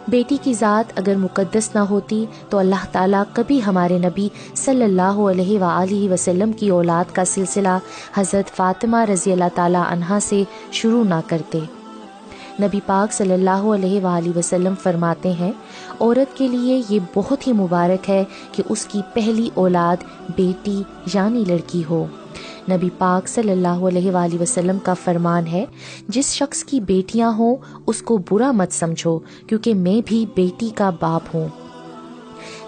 بیٹی کی ذات اگر مقدس نہ ہوتی تو اللہ تعالیٰ کبھی ہمارے نبی صلی اللہ علیہ وآلہ وسلم کی اولاد کا سلسلہ حضرت فاطمہ رضی اللہ تعالیٰ عنہا سے شروع نہ کرتے۔ نبی پاک صلی اللہ علیہ وآلہ وسلم فرماتے ہیں، عورت کے لیے یہ بہت ہی مبارک ہے کہ اس کی پہلی اولاد بیٹی یعنی لڑکی ہو۔ نبی پاک صلی اللہ علیہ وآلہ وسلم کا فرمان ہے، جس شخص کی بیٹیاں ہوں اس کو برا مت سمجھو، کیونکہ میں بھی بیٹی کا باپ ہوں۔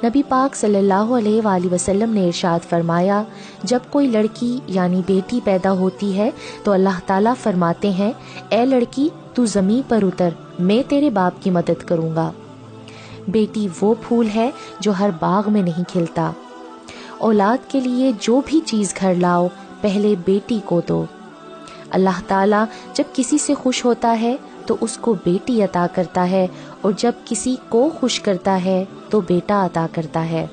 نبی پاک صلی اللہ علیہ وآلہ وسلم نے ارشاد فرمایا، جب کوئی لڑکی یعنی بیٹی پیدا ہوتی ہے تو اللہ تعالیٰ فرماتے ہیں، اے لڑکی تو زمین پر اتر، میں تیرے باپ کی مدد کروں گا۔ بیٹی وہ پھول ہے جو ہر باغ میں نہیں کھلتا۔ اولاد کے لیے جو بھی چیز گھر لاؤ پہلے بیٹی کو دو۔ اللہ تعالیٰ جب کسی سے خوش ہوتا ہے تو اس کو بیٹی عطا کرتا ہے، اور جب کسی کو خوش کرتا ہے تو بیٹا عطا کرتا ہے۔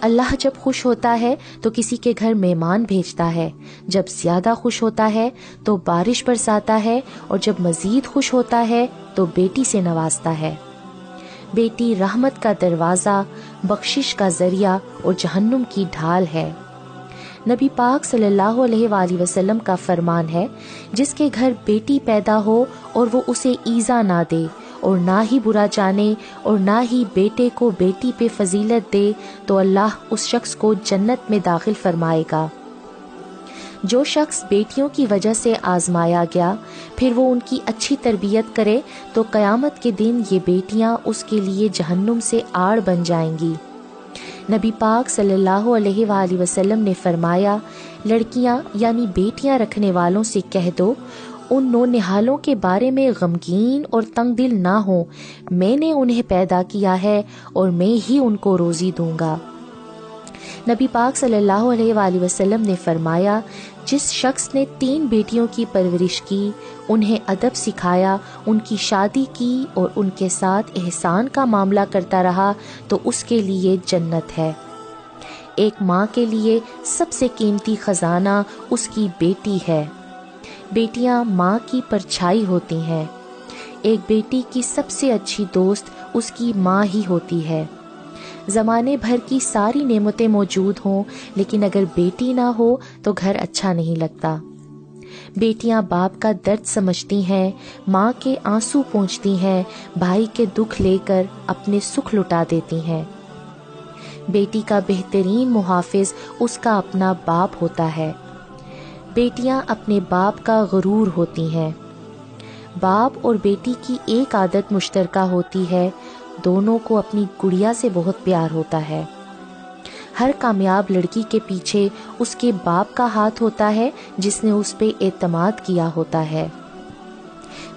اللہ جب خوش ہوتا ہے تو کسی کے گھر مہمان بھیجتا ہے، جب زیادہ خوش ہوتا ہے تو بارش برساتا ہے، اور جب مزید خوش ہوتا ہے تو بیٹی سے نوازتا ہے۔ بیٹی رحمت کا دروازہ، بخشش کا ذریعہ اور جہنم کی ڈھال ہے۔ نبی پاک صلی اللہ علیہ وآلہ وسلم کا فرمان ہے، جس کے گھر بیٹی پیدا ہو اور وہ اسے ایذا نہ دے اور نہ ہی برا جانے اور نہ ہی بیٹے کو بیٹی پہ فضیلت دے، تو اللہ اس شخص کو جنت میں داخل فرمائے گا۔ جو شخص بیٹیوں کی وجہ سے آزمایا گیا، پھر وہ ان کی اچھی تربیت کرے تو قیامت کے دن یہ بیٹیاں اس کے لیے جہنم سے آڑ بن جائیں گی۔ نبی پاک صلی اللہ علیہ وآلہ وسلم نے فرمایا، لڑکیاں یعنی بیٹیاں رکھنے والوں سے کہہ دو، ان نونہالوں کے بارے میں غمگین اور تنگ دل نہ ہوں، میں نے انہیں پیدا کیا ہے اور میں ہی ان کو روزی دوں گا۔ نبی پاک صلی اللہ علیہ وآلہ وسلم نے فرمایا، جس شخص نے 3 بیٹیوں کی پرورش کی، انہیں ادب سکھایا، ان کی شادی کی اور ان کے ساتھ احسان کا معاملہ کرتا رہا تو اس کے لیے جنت ہے۔ ایک ماں کے لیے سب سے قیمتی خزانہ اس کی بیٹی ہے۔ بیٹیاں ماں کی پرچھائی ہوتی ہیں۔ ایک بیٹی کی سب سے اچھی دوست اس کی ماں ہی ہوتی ہے۔ زمانے بھر کی ساری نعمتیں موجود ہوں، لیکن اگر بیٹی نہ ہو تو گھر اچھا نہیں لگتا۔ بیٹیاں باپ کا درد سمجھتی ہیں، ماں کے آنسو پونچھتی ہیں، بھائی کے دکھ لے کر اپنے سکھ لٹا دیتی ہیں۔ بیٹی کا بہترین محافظ اس کا اپنا باپ ہوتا ہے۔ بیٹیاں اپنے باپ کا غرور ہوتی ہیں۔ باپ اور بیٹی کی ایک عادت مشترکہ ہوتی ہے، دونوں کو اپنی گڑیا سے بہت پیار ہوتا ہے۔ ہر کامیاب لڑکی کے پیچھے اس کے باپ کا ہاتھ ہوتا ہے، جس نے اس پہ اعتماد کیا ہوتا ہے۔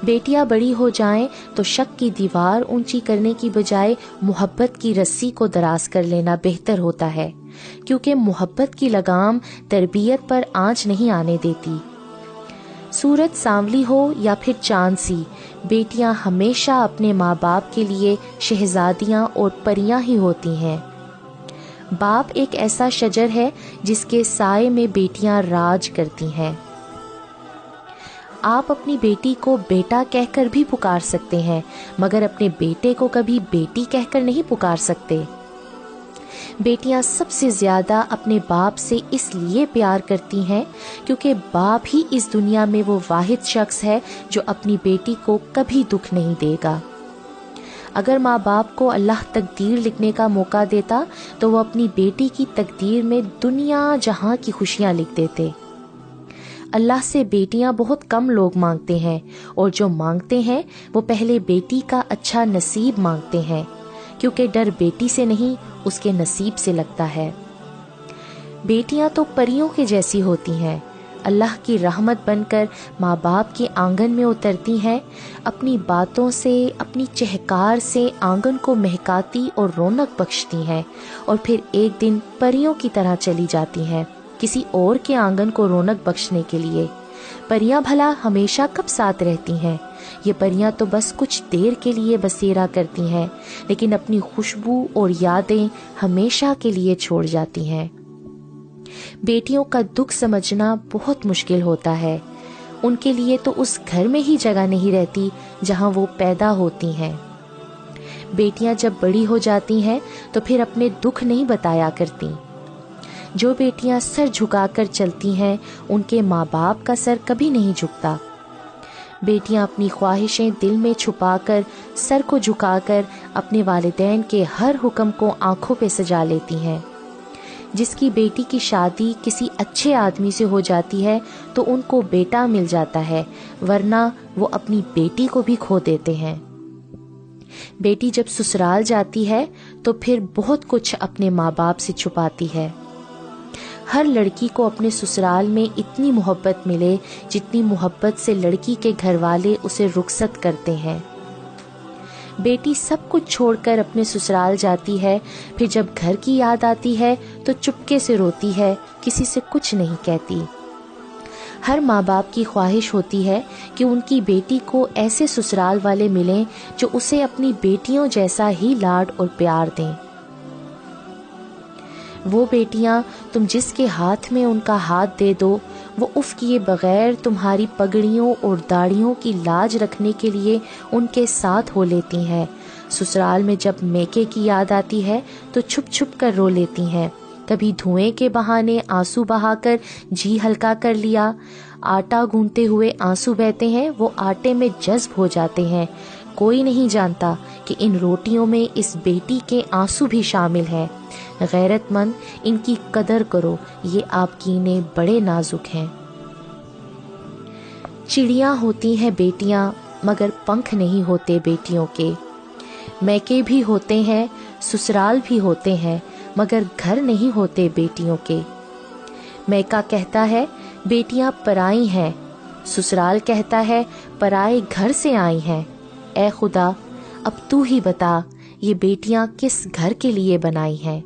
بیٹیاں بڑی ہو جائیں تو شک کی دیوار اونچی کرنے کی بجائے محبت کی رسی کو دراز کر لینا بہتر ہوتا ہے، کیونکہ محبت کی لگام تربیت پر آنچ نہیں آنے دیتی۔ سورج سانولی ہو یا پھر چاند سی، بیٹیاں ہمیشہ اپنے ماں باپ کے لیے شہزادیاں اور پریاں ہی ہوتی ہیں۔ باپ ایک ایسا شجر ہے جس کے سائے میں بیٹیاں راج کرتی ہیں۔ آپ اپنی بیٹی کو بیٹا کہہ کر بھی پکار سکتے ہیں، مگر اپنے بیٹے کو کبھی بیٹی کہہ کر نہیں پکار سکتے۔ بیٹیاں سب سے زیادہ اپنے باپ سے اس لیے پیار کرتی ہیں کیونکہ باپ ہی اس دنیا میں وہ واحد شخص ہے جو اپنی بیٹی کو کبھی دکھ نہیں دے گا۔ اگر ماں باپ کو اللہ تقدیر لکھنے کا موقع دیتا تو وہ اپنی بیٹی کی تقدیر میں دنیا جہاں کی خوشیاں لکھ دیتے۔ اللہ سے بیٹیاں بہت کم لوگ مانگتے ہیں، اور جو مانگتے ہیں وہ پہلے بیٹی کا اچھا نصیب مانگتے ہیں، کیونکہ ڈر بیٹی سے نہیں اس کے نصیب سے لگتا ہے۔ بیٹیاں تو پریوں کے جیسی ہوتی ہیں، اللہ کی رحمت بن کر ماں باپ کے آنگن میں اترتی ہیں، اپنی باتوں سے، اپنی چہکار سے آنگن کو مہکاتی اور رونق بخشتی ہیں، اور پھر ایک دن پریوں کی طرح چلی جاتی ہیں کسی اور کے آنگن کو رونق بخشنے کے لیے۔ پریاں بھلا ہمیشہ کب ساتھ رہتی ہیں؟ یہ پریاں تو بس کچھ دیر کے لیے بسیرا کرتی ہیں، لیکن اپنی خوشبو اور یادیں ہمیشہ کے لیے چھوڑ جاتی ہیں۔ بیٹیوں کا دکھ سمجھنا بہت مشکل ہوتا ہے، ان کے لیے تو اس گھر میں ہی جگہ نہیں رہتی جہاں وہ پیدا ہوتی ہیں۔ بیٹیاں جب بڑی ہو جاتی ہیں تو پھر اپنے دکھ نہیں بتایا کرتی۔ جو بیٹیاں سر جھکا کر چلتی ہیں ان کے ماں باپ کا سر کبھی نہیں جھکتا۔ بیٹیاں اپنی خواہشیں دل میں چھپا کر سر کو جھکا کر اپنے والدین کے ہر حکم کو آنکھوں پہ سجا لیتی ہیں۔ جس کی بیٹی کی شادی کسی اچھے آدمی سے ہو جاتی ہے تو ان کو بیٹا مل جاتا ہے، ورنہ وہ اپنی بیٹی کو بھی کھو دیتے ہیں۔ بیٹی جب سسرال جاتی ہے تو پھر بہت کچھ اپنے ماں باپ سے چھپاتی ہے۔ ہر لڑکی کو اپنے سسرال میں اتنی محبت ملے جتنی محبت سے لڑکی کے گھر والے اسے رخصت کرتے ہیں۔ بیٹی سب کچھ چھوڑ کر اپنے سسرال جاتی ہے، پھر جب گھر کی یاد آتی ہے تو چپکے سے روتی ہے، کسی سے کچھ نہیں کہتی۔ ہر ماں باپ کی خواہش ہوتی ہے کہ ان کی بیٹی کو ایسے سسرال والے ملیں جو اسے اپنی بیٹیوں جیسا ہی لاڈ اور پیار دیں۔ وہ بیٹیاں تم جس کے ہاتھ میں ان کا ہاتھ دے دو، وہ اف کیے بغیر تمہاری پگڑیوں اور داڑھیوں کی لاج رکھنے کے لیے ان کے ساتھ ہو لیتی ہیں۔ سسرال میں جب میکے کی یاد آتی ہے تو چھپ چھپ کر رو لیتی ہیں۔ کبھی دھوئیں کے بہانے آنسو بہا کر جی ہلکا کر لیا۔ آٹا گوندتے ہوئے آنسو بہتے ہیں، وہ آٹے میں جذب ہو جاتے ہیں۔ کوئی نہیں جانتا کہ ان روٹیوں میں اس بیٹی کے آنسو بھی شامل ہیں۔ غیرت مند، ان کی قدر کرو، یہ آپ کینے بڑے نازک ہیں۔ چڑیاں ہوتی ہیں بیٹیاں مگر پنکھ نہیں ہوتے بیٹیوں کے۔ میکے بھی ہوتے ہیں، سسرال بھی ہوتے ہیں، مگر گھر نہیں ہوتے بیٹیوں کے۔ میکا کہتا ہے بیٹیاں پرائی ہیں، سسرال کہتا ہے پرائے گھر سے آئی ہیں۔ اے خدا، اب تو ہی بتا یہ بیٹیاں کس گھر کے لیے بنائی ہیں۔